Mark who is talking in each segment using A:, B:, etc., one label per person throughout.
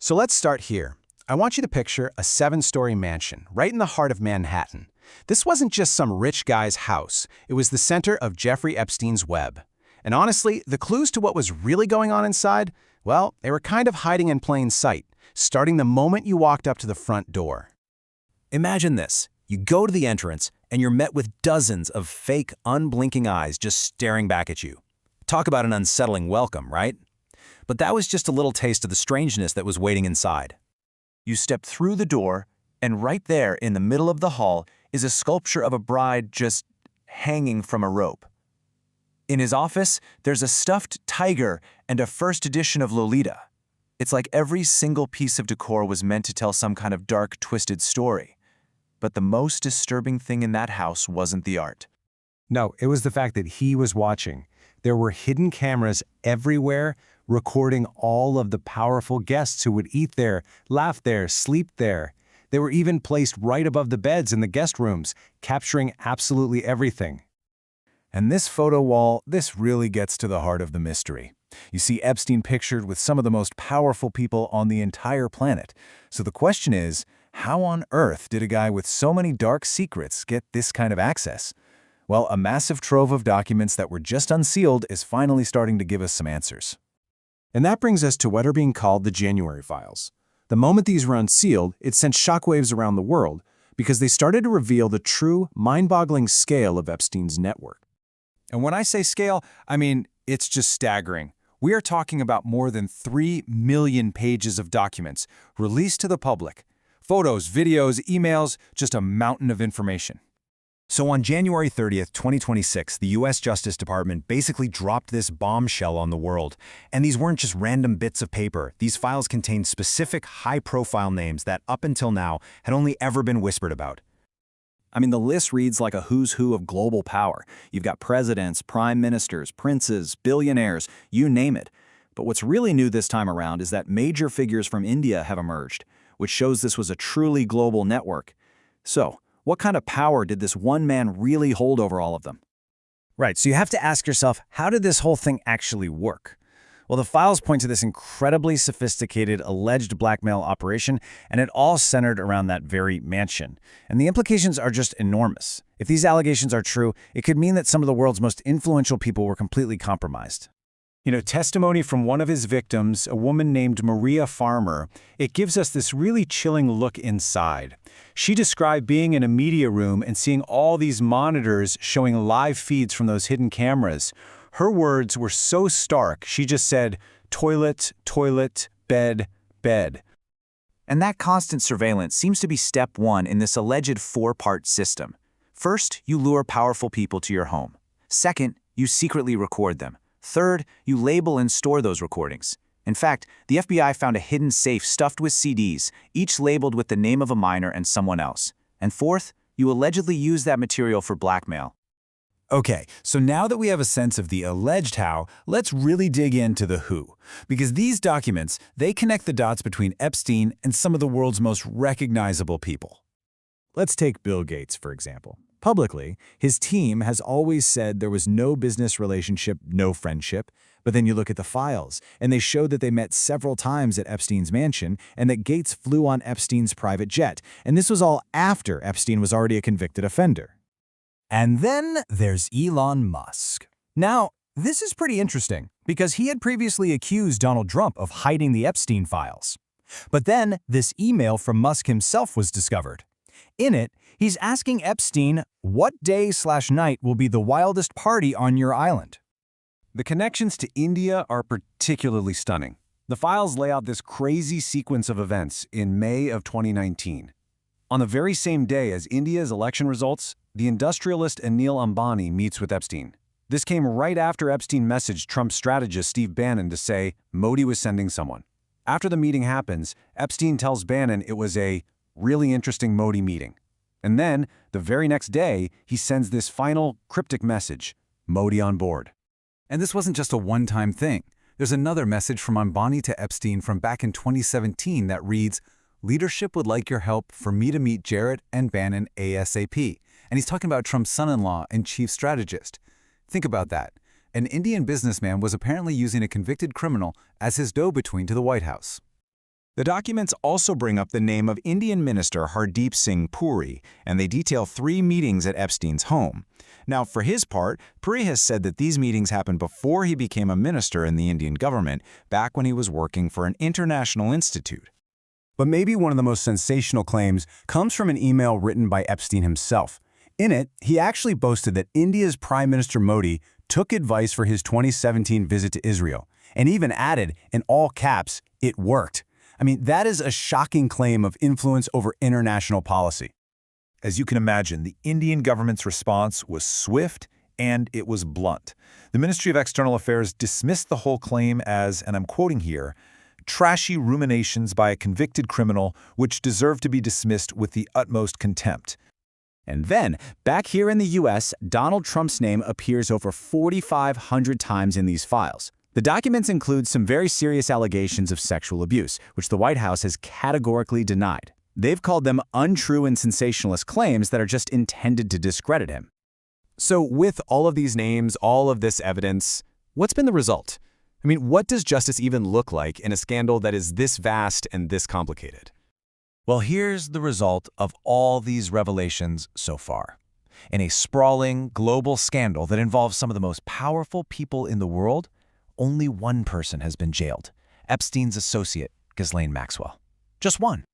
A: So let's start here. I want you to picture a 7-story mansion right in the heart of Manhattan. This wasn't just some rich guy's house. It was the center of Jeffrey Epstein's web. And honestly, the clues to what was really going on inside, well, they were kind of hiding in plain sight, starting the moment you walked up to the front door.
B: Imagine this. You go to the entrance, and you're met with dozens of fake, unblinking eyes just staring back at you. Talk about an unsettling welcome, right? But that was just a little taste of the strangeness that was waiting inside. You step through the door, and right there in the middle of the hall is a sculpture of a bride just hanging from a rope. In his office, there's a stuffed tiger and a first edition of Lolita. It's like every single piece of decor was meant to tell some kind of dark, twisted story. But the most disturbing thing in that house wasn't the art.
A: No, it was the fact that he was watching. There were hidden cameras everywhere, recording all of the powerful guests who would eat there, laugh there, sleep there. They were even placed right above the beds in the guest rooms, capturing absolutely everything.
C: And this photo wall, this really gets to the heart of the mystery. You see Epstein pictured with some of the most powerful people on the entire planet. So the question is, how on earth did a guy with so many dark secrets get this kind of access? Well, a massive trove of documents that were just unsealed is finally starting to give us some answers.
A: And that brings us to what are being called the January files. The moment these were unsealed, it sent shockwaves around the world because they started to reveal the true, mind-boggling scale of Epstein's network.
C: And when I say scale, I mean it's just staggering. We are talking about more than 3 million pages of documents released to the public. Photos, videos, emails, just a mountain of information.
B: So on January 30th, 2026, the U.S. Justice Department basically dropped this bombshell on the world. And these weren't just random bits of paper. These files contained specific high-profile names that up until now had only ever been whispered about. I mean, the list reads like a who's who of global power. You've got presidents, prime ministers, princes, billionaires, you name it. But what's really new this time around is that major figures from India have emerged, which shows this was a truly global network. So, what kind of power did this one man really hold over all of them?
D: Right, so you have to ask yourself, how did this whole thing actually work? Well, the files point to this incredibly sophisticated alleged blackmail operation, and it all centered around that very mansion. And the implications are just enormous. If these allegations are true, it could mean that some of the world's most influential people were completely compromised.
C: You know, testimony from one of his victims, a woman named Maria Farmer, it gives us this really chilling look inside. She described being in a media room and seeing all these monitors showing live feeds from those hidden cameras. Her words were so stark, she just said, toilet, toilet, bed, bed.
B: And that constant surveillance seems to be step one in this alleged 4-part system. First, you lure powerful people to your home. Second, you secretly record them. Third, you label and store those recordings. In fact, the FBI found a hidden safe stuffed with CDs, each labeled with the name of a minor and someone else. And fourth, you allegedly use that material for blackmail.
C: Okay, so now that we have a sense of the alleged how, let's really dig into the who. Because these documents, they connect the dots between Epstein and some of the world's most recognizable people.
E: Let's take Bill Gates, for example. Publicly, his team has always said there was no business relationship, no friendship, but then you look at the files, and they show that they met several times at Epstein's mansion and that Gates flew on Epstein's private jet, and this was all after Epstein was already a convicted offender.
F: And then there's Elon Musk. Now, this is pretty interesting because he had previously accused Donald Trump of hiding the Epstein files. But then this email from Musk himself was discovered. In it, he's asking Epstein what day/night will be the wildest party on your island.
C: The connections to India are particularly stunning. The files lay out this crazy sequence of events in May of 2019. On the very same day as India's election results, the industrialist Anil Ambani meets with Epstein. This came right after Epstein messaged Trump's strategist Steve Bannon to say Modi was sending someone. After the meeting happens, Epstein tells Bannon it was a really interesting Modi meeting. And then, the very next day, he sends this final cryptic message, Modi on board.
G: And this wasn't just a one-time thing. There's another message from Ambani to Epstein from back in 2017 that reads, "Leadership would like your help for me to meet Jarrett and Bannon ASAP." And he's talking about Trump's son-in-law and chief strategist. Think about that. An Indian businessman was apparently using a convicted criminal as his go-between to the White House.
B: The documents also bring up the name of Indian minister Hardeep Singh Puri, and they detail 3 meetings at Epstein's home. Now, for his part, Puri has said that these meetings happened before he became a minister in the Indian government, back when he was working for an international institute.
C: But maybe one of the most sensational claims comes from an email written by Epstein himself. In it, he actually boasted that India's Prime Minister Modi took advice for his 2017 visit to Israel, and even added, in all caps, "It worked." I mean, that is a shocking claim of influence over international policy.
H: As you can imagine, the Indian government's response was swift and it was blunt. The Ministry of External Affairs dismissed the whole claim as, and I'm quoting here, "trashy ruminations by a convicted criminal which deserve to be dismissed with the utmost contempt."
B: And then, back here in the US, Donald Trump's name appears over 4,500 times in these files. The documents include some very serious allegations of sexual abuse, which the White House has categorically denied. They've called them untrue and sensationalist claims that are just intended to discredit him.
A: So with all of these names, all of this evidence, what's been the result? I mean, what does justice even look like in a scandal that is this vast and this complicated?
F: Well, here's the result of all these revelations so far. In a sprawling, global scandal that involves some of the most powerful people in the world, only one person has been jailed: Epstein's associate, Ghislaine Maxwell. Just one.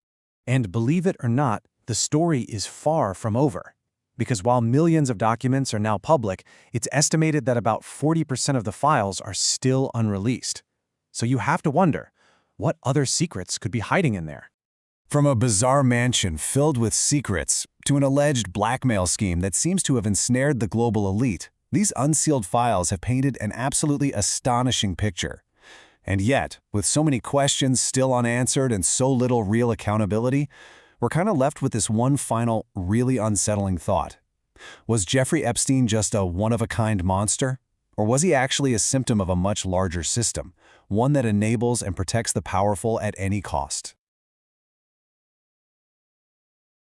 I: And believe it or not, the story is far from over. Because while millions of documents are now public, it's estimated that about 40% of the files are still unreleased. So you have to wonder, what other secrets could be hiding in there?
C: From a bizarre mansion filled with secrets to an alleged blackmail scheme that seems to have ensnared the global elite, these unsealed files have painted an absolutely astonishing picture. And yet, with so many questions still unanswered and so little real accountability, we're kind of left with this one final, really unsettling thought. Was Jeffrey Epstein just a one-of-a-kind monster? Or was he actually a symptom of a much larger system, one that enables and protects the powerful at any cost?